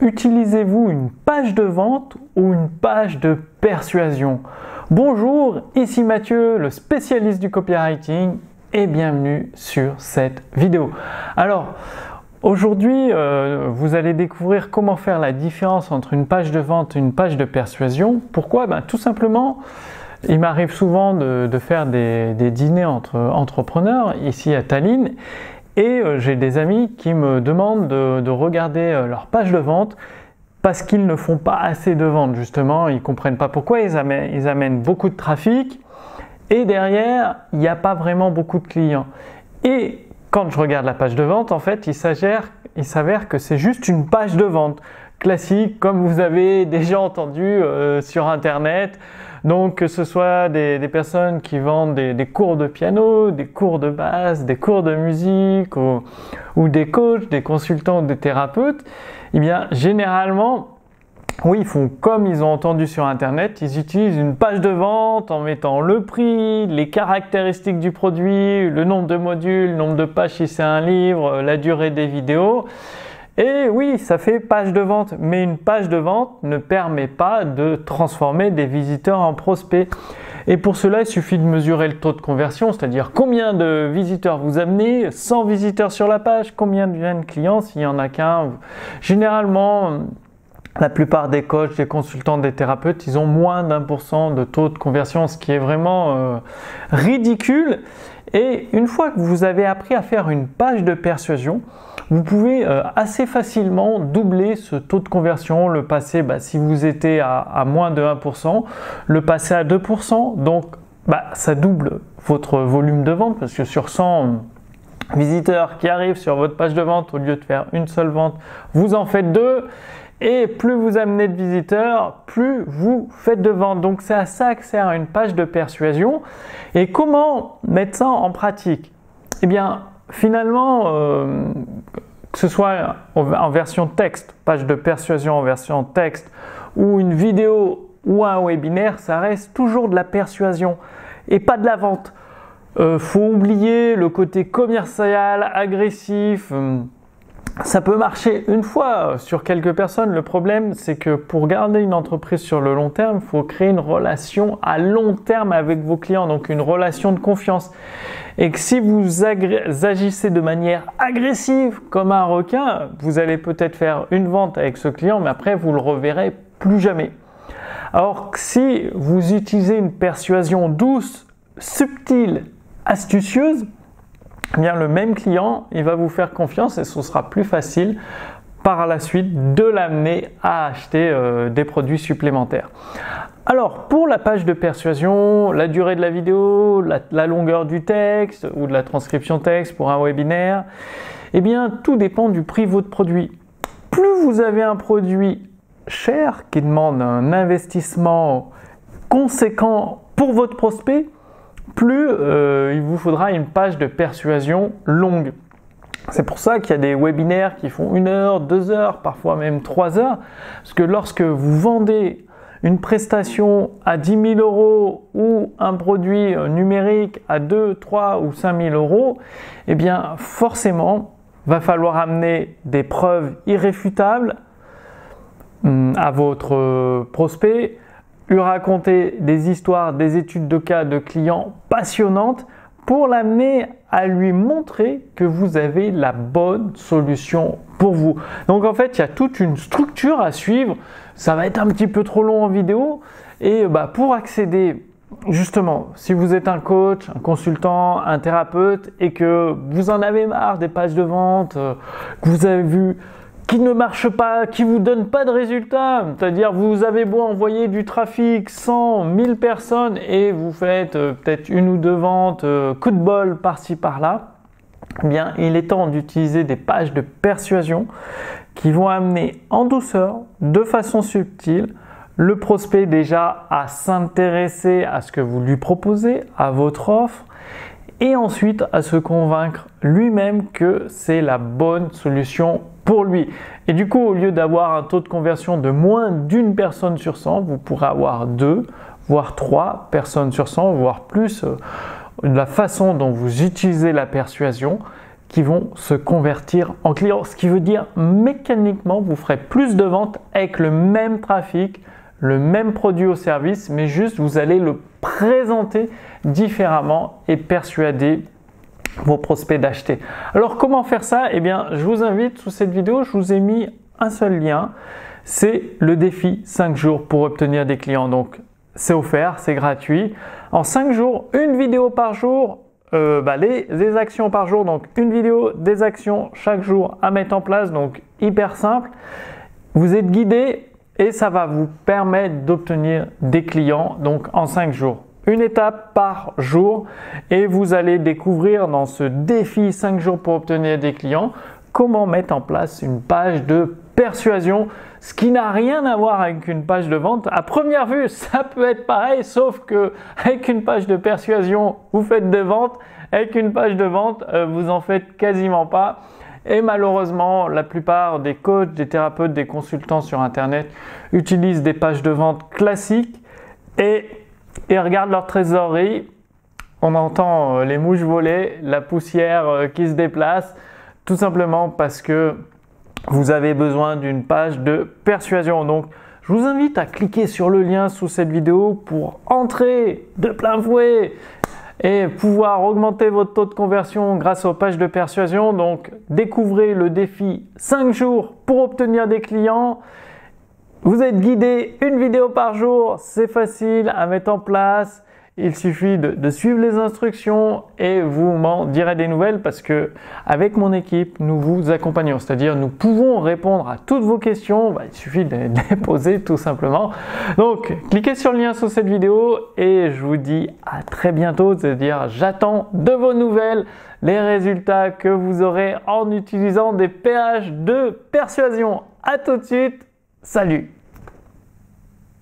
Utilisez-vous une page de vente ou une page de persuasion? Bonjour, ici Mathieu, le spécialiste du copywriting et bienvenue sur cette vidéo. Alors, aujourd'hui, vous allez découvrir comment faire la différence entre une page de vente et une page de persuasion. Pourquoi? Tout simplement, il m'arrive souvent de faire des dîners entre entrepreneurs ici à Tallinn. Et j'ai des amis qui me demandent de regarder leur page de vente parce qu'ils ne font pas assez de ventes justement, ils ne comprennent pas pourquoi, ils amènent beaucoup de trafic et derrière, il n'y a pas vraiment beaucoup de clients. Et quand je regarde la page de vente, en fait, il s'avère que c'est juste une page de vente classique comme vous avez déjà entendu sur Internet. Donc que ce soit des personnes qui vendent des cours de piano, des cours de basse, des cours de musique ou des coachs, des consultants ou des thérapeutes, eh bien généralement, oui, ils font comme ils ont entendu sur Internet, ils utilisent une page de vente en mettant le prix, les caractéristiques du produit, le nombre de modules, le nombre de pages si c'est un livre, la durée des vidéos. Et oui, ça fait page de vente, mais une page de vente ne permet pas de transformer des visiteurs en prospects. Et pour cela, il suffit de mesurer le taux de conversion, c'est-à-dire combien de visiteurs vous amenez, 100 visiteurs sur la page, combien deviennent clients s'il n'y en a qu'un. Généralement, la plupart des coachs, des consultants, des thérapeutes, ils ont moins d'1% de taux de conversion, ce qui est vraiment ridicule. Et une fois que vous avez appris à faire une page de persuasion, vous pouvez assez facilement doubler ce taux de conversion, le passer, si vous étiez à moins de 1%, le passer à 2%. Donc, ça double votre volume de vente parce que sur 100 visiteurs qui arrivent sur votre page de vente, au lieu de faire une seule vente, vous en faites 2. Et plus vous amenez de visiteurs, plus vous faites de ventes. Donc c'est à ça que sert une page de persuasion. Et comment mettre ça en pratique? Eh bien, finalement, que ce soit en version texte, page de persuasion en version texte, ou une vidéo ou un webinaire, ça reste toujours de la persuasion et pas de la vente. Faut oublier le côté commercial, agressif. Ça peut marcher une fois sur quelques personnes. Le problème, c'est que pour garder une entreprise sur le long terme, il faut créer une relation à long terme avec vos clients, donc une relation de confiance. Et que si vous agissez de manière agressive comme un requin, vous allez peut-être faire une vente avec ce client, mais après, vous le reverrez plus jamais. Alors que si vous utilisez une persuasion douce, subtile, astucieuse, eh bien, le même client, il va vous faire confiance et ce sera plus facile par la suite de l'amener à acheter des produits supplémentaires. Alors, pour la page de persuasion, la durée de la vidéo, la longueur du texte ou de la transcription texte pour un webinaire, eh bien, tout dépend du prix de votre produit. Plus vous avez un produit cher qui demande un investissement conséquent pour votre prospect, plus il vous faudra une page de persuasion longue. C'est pour ça qu'il y a des webinaires qui font 1 heure, 2 heures, parfois même 3 heures. Parce que lorsque vous vendez une prestation à 10 000 euros ou un produit numérique à 2, 3 ou 5 000 euros, eh bien forcément, va falloir amener des preuves irréfutables à votre prospect, lui raconter des histoires, des études de cas de clients passionnantes pour l'amener à lui montrer que vous avez la bonne solution pour vous. Donc en fait, il y a toute une structure à suivre. Ça va être un petit peu trop long en vidéo. Et pour accéder, justement, si vous êtes un coach, un consultant, un thérapeute et que vous en avez marre des pages de vente, que vous avez vu qui ne marche pas, qui vous donne pas de résultats, c'est-à-dire vous avez beau envoyer du trafic, 100, 1000 personnes et vous faites peut-être 1 ou 2 ventes, coup de bol par-ci par-là, eh bien il est temps d'utiliser des pages de persuasion qui vont amener en douceur, de façon subtile, le prospect déjà à s'intéresser à ce que vous lui proposez, à votre offre, et ensuite à se convaincre lui-même que c'est la bonne solution pour lui. Et du coup, au lieu d'avoir un taux de conversion de moins d'1 personne sur 100, vous pourrez avoir 2, voire 3 personnes sur 100, voire plus, de la façon dont vous utilisez la persuasion qui vont se convertir en clients. Ce qui veut dire mécaniquement, vous ferez plus de ventes avec le même trafic, le même produit ou service, mais juste vous allez le présenter différemment et persuader vos prospects d'acheter. Alors comment faire ça? Eh bien, je vous invite sous cette vidéo, je vous ai mis un seul lien. C'est le défi 5 jours pour obtenir des clients. Donc, c'est offert, c'est gratuit. En 5 jours, une vidéo par jour, des actions par jour. Donc, une vidéo, des actions chaque jour à mettre en place. Donc, hyper simple. Vous êtes guidé et ça va vous permettre d'obtenir des clients donc en 5 jours. Une étape par jour et vous allez découvrir dans ce défi 5 jours pour obtenir des clients comment mettre en place une page de persuasion, ce qui n'a rien à voir avec une page de vente. À première vue, ça peut être pareil, sauf que avec une page de persuasion, vous faites des ventes. Avec une page de vente, vous en faites quasiment pas. Et malheureusement, la plupart des coachs, des thérapeutes, des consultants sur Internet utilisent des pages de vente classiques et regardent leur trésorerie. On entend les mouches voler, la poussière qui se déplace, tout simplement parce que vous avez besoin d'une page de persuasion. Donc, je vous invite à cliquer sur le lien sous cette vidéo pour entrer de plein fouet et pouvoir augmenter votre taux de conversion grâce aux pages de persuasion. Donc, découvrez le défi 5 jours pour obtenir des clients. Vous êtes guidé, une vidéo par jour, c'est facile à mettre en place. Il suffit de suivre les instructions et vous m'en direz des nouvelles parce que avec mon équipe, nous vous accompagnons. C'est-à-dire, nous pouvons répondre à toutes vos questions. Il suffit de les poser tout simplement. Donc, cliquez sur le lien sous cette vidéo et je vous dis à très bientôt. C'est-à-dire, j'attends de vos nouvelles les résultats que vous aurez en utilisant des pages de persuasion. À tout de suite. Salut!